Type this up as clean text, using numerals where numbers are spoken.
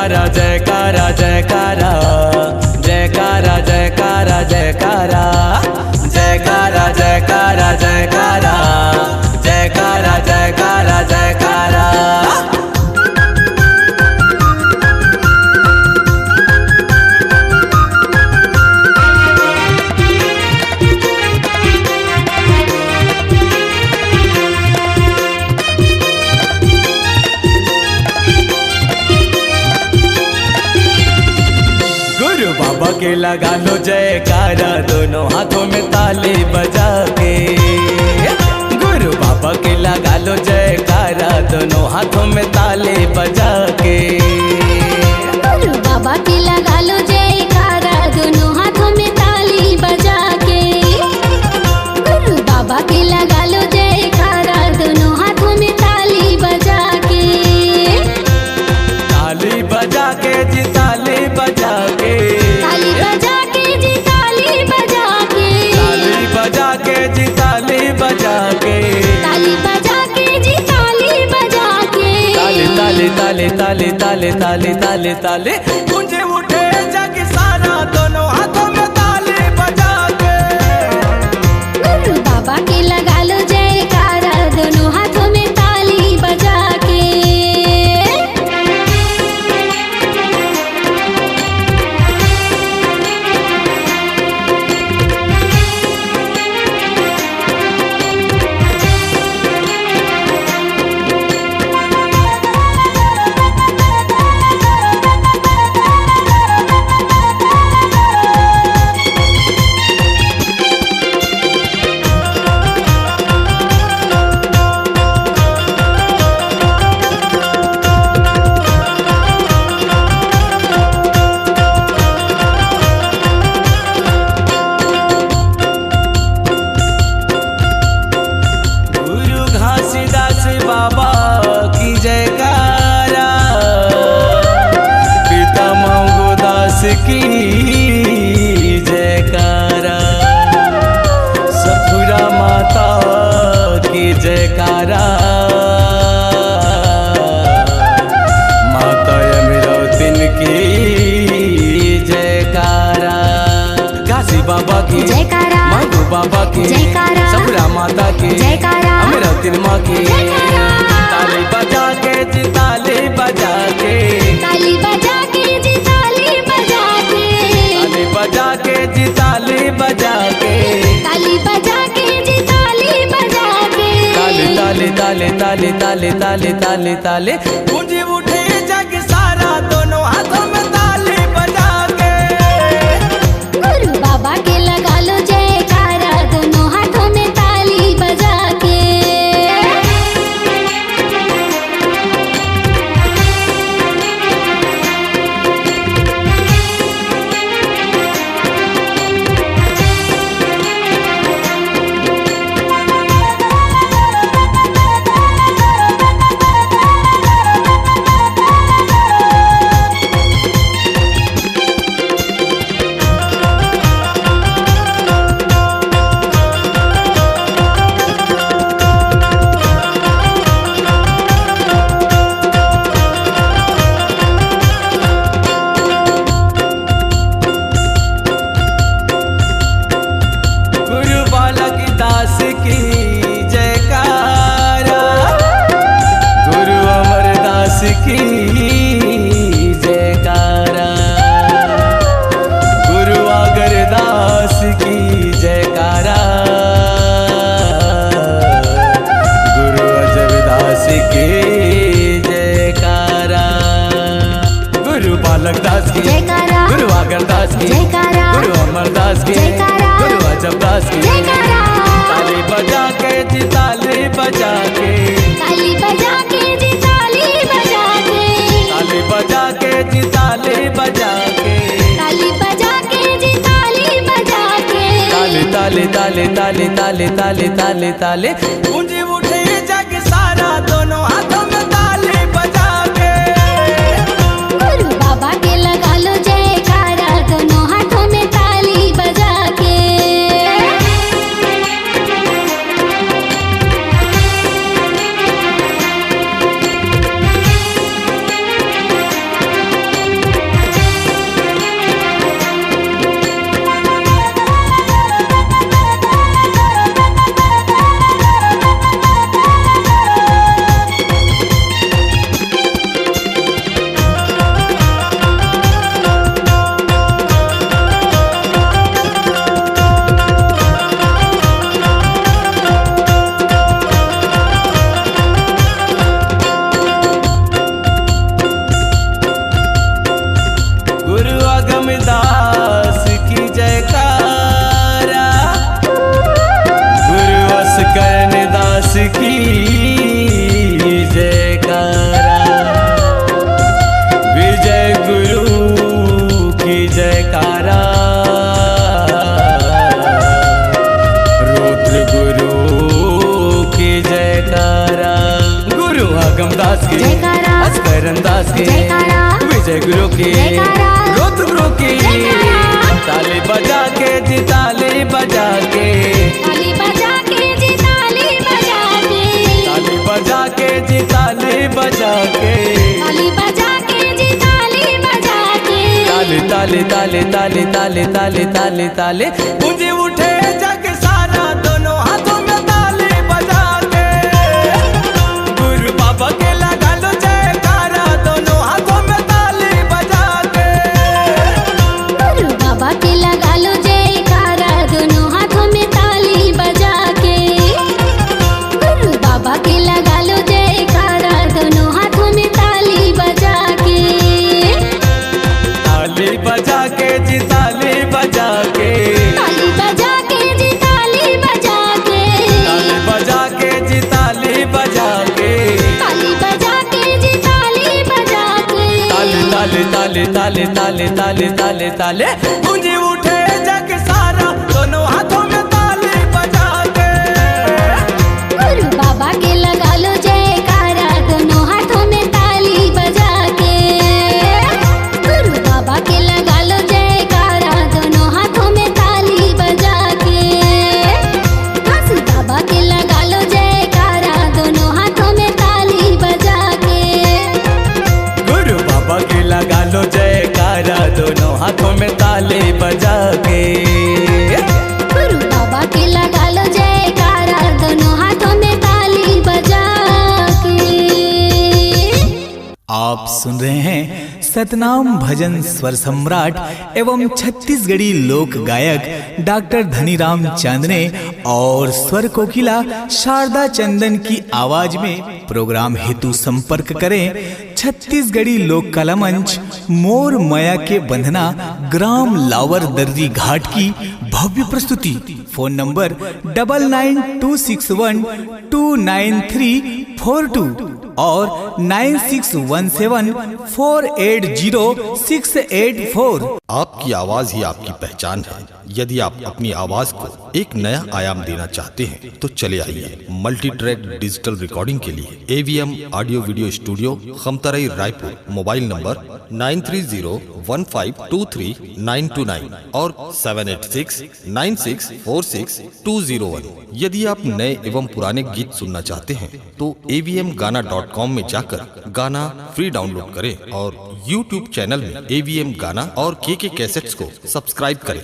जयकारा जयकारा जयकारा जयकारा जयकारा जयकारा जयकारा जयकारा जयकारा जयकारा जयकारा जयकारा। गुरु बाबा के लगा लो जयकारा दोनों हाथों में ताली बजा के। गुरु बाबा के लगा लो जयकारा दोनों हाथों में ताली बजा के। गुरु बाबा के लगा लो जयकारा दोनों हाथों में ताली बजा के। गुरु बाबा के लगा लो जयकारा दोनों हाथों में ताली बजा के। ताली बजा के जी ताली बजा के। ताली बजा के जी ताली बजा के। ताली बजा के जी ताली बजा के। ताली बजा के जी ताली बजा के। ताली ताली ताली ताली ताली ताली ताली ताली गूंजे उठे जग सारा दोनों हाथों में ताली बजा के। गुरु बाबा के लगा लो जयकारा दोनों हाथों में ताली बजा के। बाबा की जयकारा, पिता मंगूदास की जयकारा, सफुरा माता की जयकारा, माता अमीराउद्दीन की जयकारा, गाजी बाबा की जयकारा, मंगू बाबा की जयकारा, सफुरा माता की जयकारा, अमीराउद्दीन माँ की ताली बजा के जी ताली बजा के। ताली बजा के जी ताली बजा के। ताली बजा के जी ताली बजा के। ताली बजा के जी ताली बजा के। ताली ताली ताली ताली ताली ताली ताली ताली गूंजी उठे जग सारा दोनों हाथों में ताली बजा के। गुरु बाबा के लगा लो जयकारा दोनों हाथों में ताली बजा के। दास की जयकारा, गुरु अमरदास की जयकारा, गुरु अगरदास की जयकारा, गुरु अजरदास की जयकारा, गुरु बालकदास की जयकारा, गुरु अगरदास की जयकारा, गुरु अमरदास की जयकारा, गुरु अजबदास की जयकारा। ताली बजा के जी ताली बजा के। ताली बजा के जी ताली बजा के। ताली बजा के जी ताली बजा के। ताली बजा के जी ताली बजा के। ताली ताली ताली ताली ताली ताली ताली ताली गूंजी उठे जग सारा दोनों हाथों में ताली बजा के। गुरु बाबा के लगा लो जयकारा दोनों हाथों में ताली बजा के। बजा के, ताली बजा के जी ताली बजा के, ताली बजा के जी ताली बजा के, ताली बजा के जी ताली बजा के, ताली ताली ताली ताली ताली ताली ताली ताली गूंज उठे जग सारा दोनों हाथों में ताली बजा के। गुरु बाबा के लगा लो जयकारा दोनों हाथों में ताली बजा के। गुरु बाबा के लगा लो जयकारा दोनों हाथों में ताली बजा के, गुरु बाबा के लगा लो जयकारा दोनों हाथों में ताली बजा के, ताली बजा के जी ताली बजा के, ताली बजा के जी ताली बजा के, ताली बजा के जी ताली बजा के, ताली बजा के जी ताली बजा के, ताली ताली ताली ताली ताली ताली ताली ताली गूंज उठे जग सारा दोनों हाथों में ताली बजा के। गुरु बाबा के लगा लो जयकारा दोनों हाथों में ताली बजा के, गुरु बाबा के लगा लो जयकारा दोनों हाथों में ताली बजा के, काशी बाबा के लगा लो जयकारा दोनों हाथों में ताली बजा के, गुरु बाबा के लगा लो जयकारा दोनों हाथों में ताली बजा के। गुरु बाबा के लगा लो जयकारा दोनों हाथों में ताली बजा के। आप सुन रहे हैं सतनाम भजन स्वर सम्राट एवं छत्तीसगढ़ी लोक गायक डॉक्टर धनीराम चांदने और स्वर कोकिला शारदा चंदन की आवाज में। प्रोग्राम हेतु संपर्क करें छत्तीसगढ़ी लोक कला मंच, मोर माया के बंधना, ग्राम लावर दर्री घाट की भव्य प्रस्तुति। फोन नंबर 9926129342 और 9617480684। आपकी आवाज ही आपकी पहचान है। यदि आप अपनी आवाज को एक नया आयाम देना चाहते हैं तो चले आइए मल्टी ट्रैक डिजिटल रिकॉर्डिंग के लिए AVM audio video studio, Khamtarai, Raipur. Mobile number 9301523929 और 7869646201। यदि आप नए एवं पुराने गीत सुनना चाहते हैं तो avmgana.com में जाकर गाना फ्री डाउनलोड करें और YouTube चैनल में AVM गाना और KK कैसेट्स को सब्सक्राइब करें।